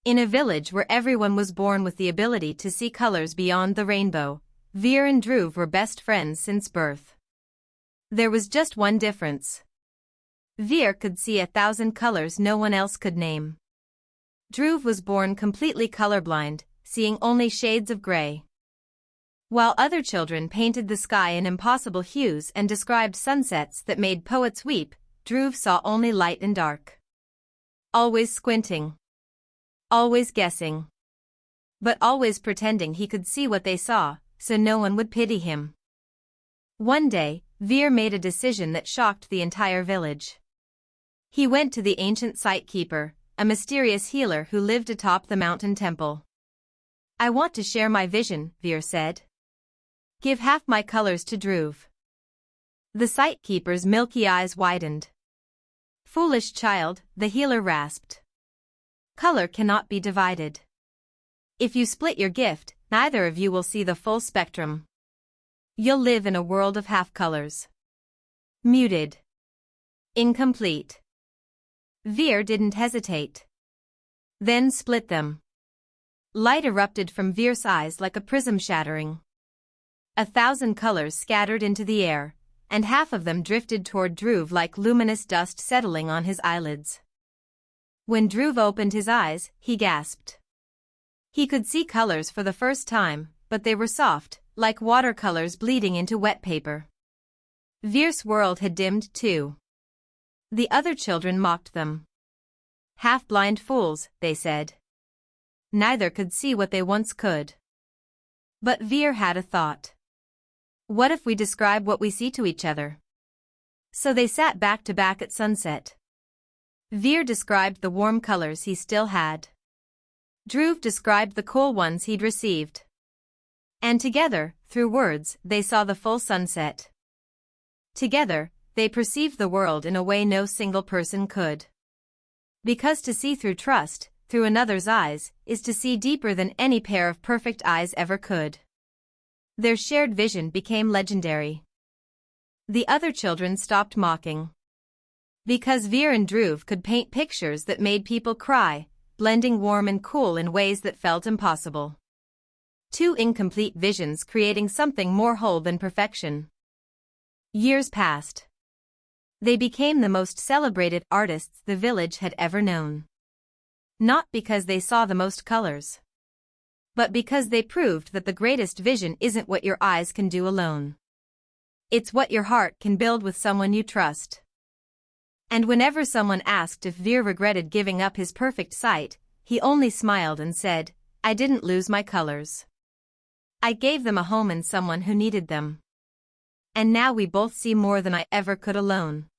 In a village where everyone was born with the ability to see colors beyond the rainbow, Veer and Dhruv were best friends since birth. There was just one difference. Veer could see 1,000 colors no one else could name. Dhruv was born completely colorblind, seeing only shades of gray. While other children painted the sky in impossible hues and described sunsets that made poets weep, Dhruv saw only light and dark. Always squinting. Always guessing. But always pretending he could see what they saw, so no one would pity him. One day, Veer made a decision that shocked the entire village. He went to the ancient sightkeeper, a mysterious healer who lived atop the mountain temple. "I want to share my vision," Veer said. "Give half my colors to Dhruv." The sightkeeper's milky eyes widened. "Foolish child," the healer rasped. "Color cannot be divided. If you split your gift, neither of you will see the full spectrum. You'll live in a world of half colors. Muted. Incomplete." Veer didn't hesitate. Then split them. Light erupted from Veer's eyes like a prism shattering. 1,000 colors scattered into the air, and half of them drifted toward Dhruv like luminous dust settling on his eyelids. When Dhruv opened his eyes, he gasped. He could see colors for the first time, but they were soft, like watercolors bleeding into wet paper. Veer's world had dimmed too. The other children mocked them. "Half-blind fools," they said. Neither could see what they once could. But Veer had a thought. "What if we describe what we see to each other?" So they sat back to back at sunset. Veer described the warm colors he still had. Dhruv described the cool ones he'd received. And together, through words, they saw the full sunset. Together, they perceived the world in a way no single person could. Because to see through trust, through another's eyes, is to see deeper than any pair of perfect eyes ever could. Their shared vision became legendary. The other children stopped mocking. Because Veer and Dhruv could paint pictures that made people cry, blending warm and cool in ways that felt impossible. Two incomplete visions creating something more whole than perfection. Years passed. They became the most celebrated artists the village had ever known. Not because they saw the most colors, but because they proved that the greatest vision isn't what your eyes can do alone. It's what your heart can build with someone you trust. And whenever someone asked if Veer regretted giving up his perfect sight, he only smiled and said, "I didn't lose my colors. I gave them a home and someone who needed them. And now we both see more than I ever could alone."